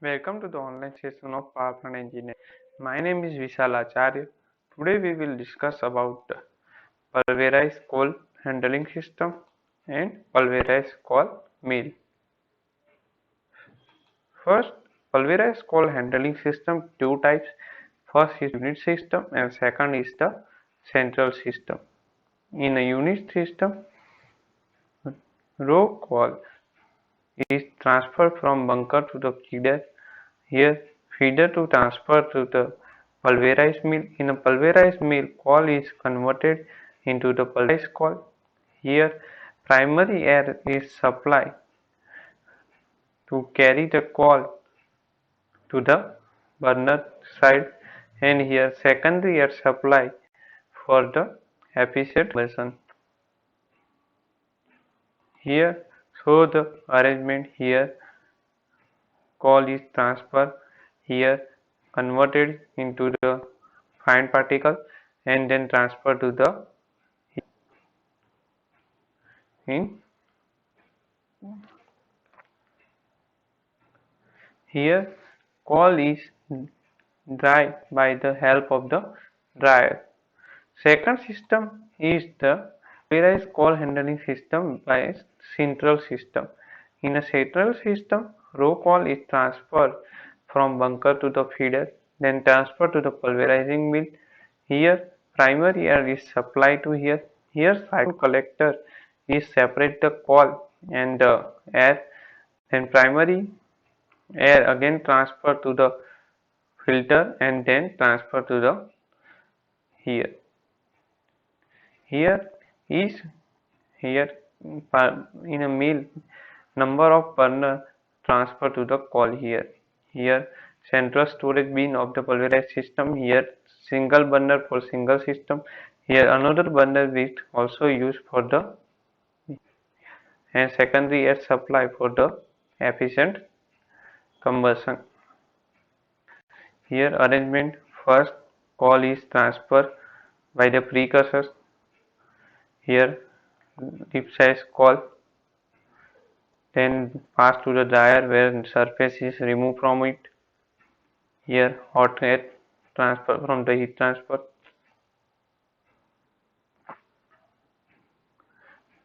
Welcome to the online session of Power Plant Engineering. My name is Vishal Acharya. Today we will discuss about Pulverized coal handling system and Pulverized coal mill. First, Pulverized coal handling system two types. First is unit system and second is the central system. In a unit system, raw coal is transferred from bunker to the feeder. Here, feeder to transfer to the pulverized mill. In a pulverized mill, coal is converted into the pulverized coal. Here, primary air is supplied to carry the coal to the burner side, and here secondary air supply for the efficient conversion. Here, show the arrangement. Here, coal is transferred. Here, converted into the fine particle and then transferred to the in here coal is dry by the help of the dryer. Second system is the pulverized coal handling system by central system. In a central system, raw coal is transferred from bunker to the feeder, then transferred to the pulverizing mill. Here, primary air is supplied to here. Here, cyclone collector is separate the coal and the air. Then primary air again transferred to the filter and then transferred to the here. Here is here in a mill number of burner transfer to the coal here. Here central storage bin of the pulverized system. Here single burner for single system. Here another burner is also used for the and secondary air supply for the efficient combustion. Here arrangement first coal is transferred by the precursors. Here deep size coal then pass to the dryer where surface is removed from it. Here hot air transfer from the heat transfer.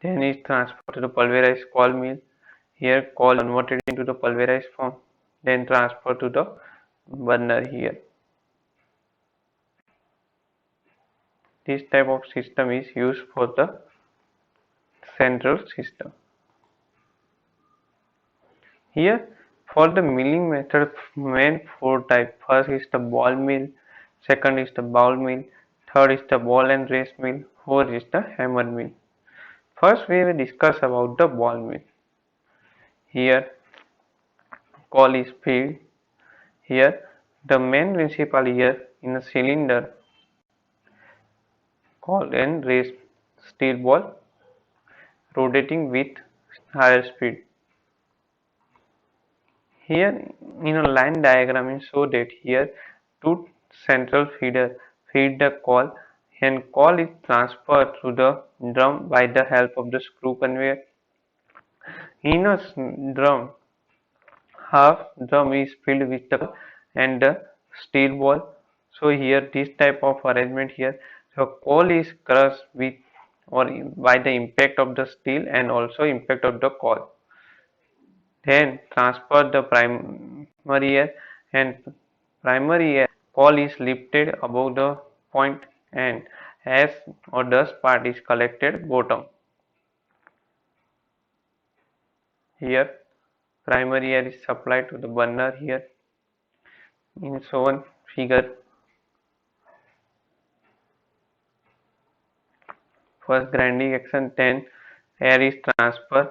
Then is transferred to the pulverized coal mill. Here coal converted into the pulverized form. Then transferred to the burner here. This type of system is used for the central system. Here for the milling method main four types. First is the ball mill, second is the bowl mill, third is the ball and race mill, fourth is the hammer mill. First we will discuss about the ball mill. Here coal is fed. Here the main principle here in a cylinder coal and race steel ball rotating with higher speed. Here in a line diagram it show that here two central feeder feed the coal and coal is transferred to the drum by the help of the screw conveyor. In a drum, half drum is filled with the coal and the steel ball. So here this type of arrangement here. So coal is crushed with or by the impact of the steel and also impact of the coal. Then transfer the primary air and primary air coal is lifted above the point and ash or dust part is collected bottom. Here primary air is supplied to the burner here in shown figure. First grinding action, then air is transferred,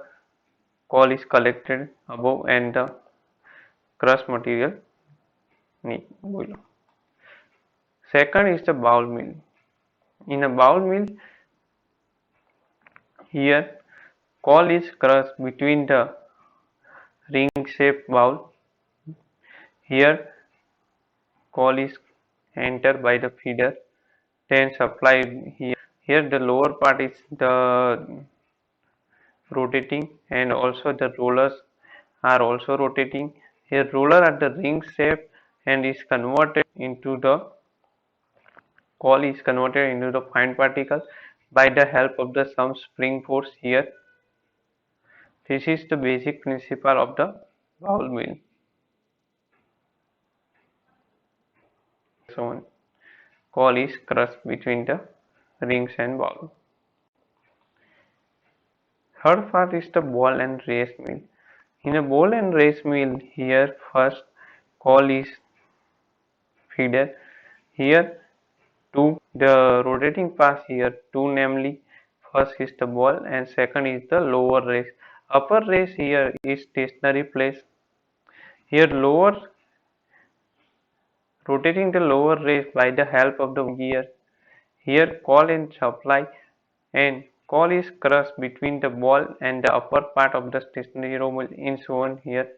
coal is collected above and the crushed material boiler. Second is the bowl mill. In a bowl mill, here coal is crushed between the ring-shaped bowl. Here coal is entered by the feeder, then supplied here. Here the lower part is the rotating, and also the rollers are also rotating. Here roller at the ring shape and is converted into the coal is converted into the fine particle by the help of the some spring force here. This is the basic principle of the bowl mill. So coal is crushed between the rings and bowl. Third part is the ball and race mill. In a ball and race mill, here first coal is feeder. Here two the rotating parts here two, namely first is the ball and second is the lower race. Upper race here is stationary place. Here lower rotating the lower race by the help of the gear. Here coal and supply and coal is crushed between the ball and the upper part of the stationary roll in shown here.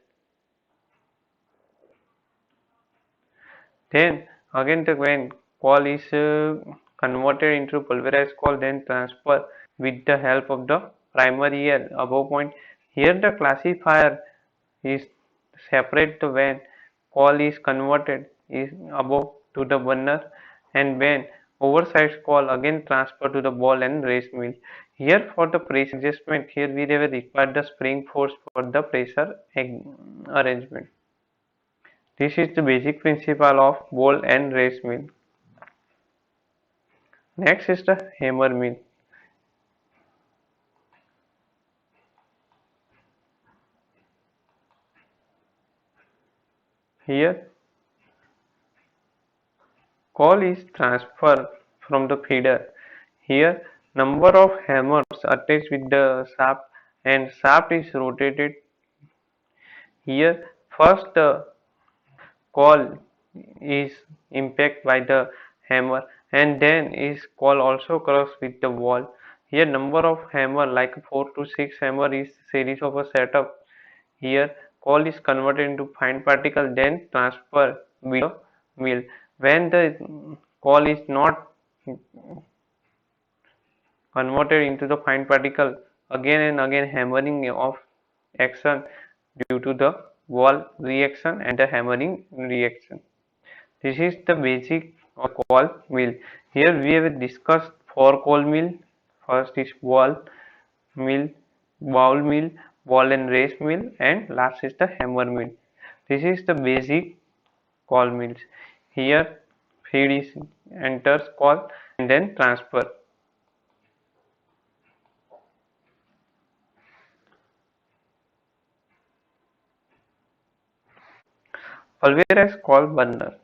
Then again when coal is converted into pulverized coal, then transfer with the help of the primary air above point. Here the classifier is separate the when coal is converted is above to the burner, and when oversized coal again transfer to the ball and race mill. Here for the pressure adjustment, here we have required the spring force for the pressure arrangement. This is the basic principle of ball and race mill. Next is the hammer mill. Here coal is transferred from the feeder. Here number of hammers attached with the shaft and shaft is rotated. Here first the coal is impacted by the hammer and then is coal also crushed with the wall. Here number of hammer like 4 to 6 hammer is series of a setup. Here coal is converted into fine particle then transferred with the mill. When the coal is not converted into the fine particle, again and again hammering of action due to the wall reaction and the hammering reaction. This is the basic of coal mill. Here we have discussed four coal mill. First is wall mill, bowl mill, ball and race mill, and last is the hammer mill. This is the basic coal mills. Here feed is enters coal and then transfer. Pulverized coal burner.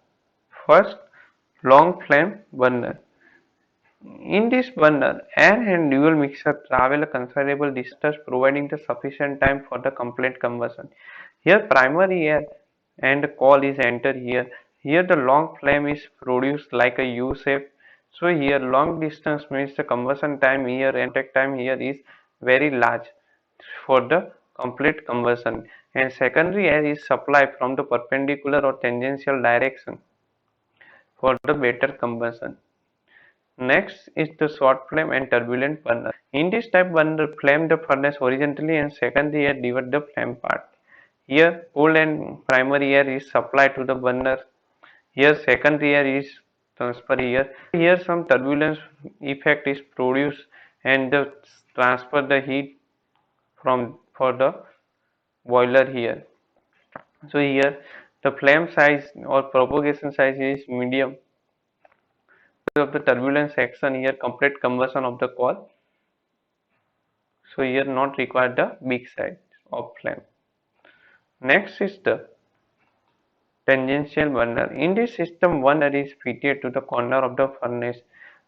First, long flame burner. In this burner, air and fuel mixture travel a considerable distance, providing the sufficient time for the complete combustion. Here, primary air and coal is entered here. Here, the long flame is produced like a U shape. So here, long distance means the combustion time here and contact time here is very large for the complete combustion. And secondary air is supplied from the perpendicular or tangential direction for the better combustion. Next is the short flame and turbulent burner. In this type burner, flame the furnace horizontally and secondary air divert the flame part. Here cold and primary air is supplied to the burner. Here secondary air is transferred here. Here some turbulence effect is produced and the transfer the heat from for the boiler here. So here the flame size or propagation size is medium of the turbulence action here complete combustion of the coal. So here not required the big size of flame. Next is the tangential burner. In this system, one burner is fitted to the corner of the furnace.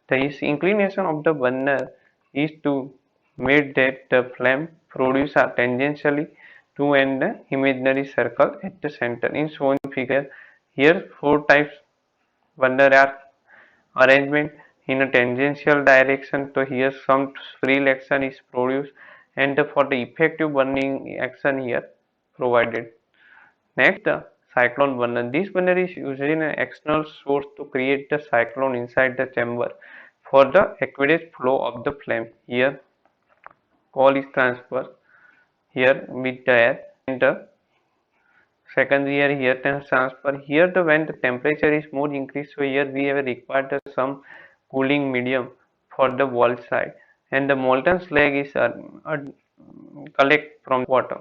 The inclination of the burner is to make that the flame produce tangentially to an imaginary circle at the center. In shown figure, Here four types burner are arrangement in a tangential direction, so here some frill action is produced and for the effective burning action here provided. Next, the cyclone burner. This burner is using an external source to create the cyclone inside the chamber for the accurate flow of the flame. Here, coal is transferred here with the air and the secondary air here transfer. Here, the when the temperature is more increased, so here we have required some cooling medium for the wall side, and the molten slag is collect from water.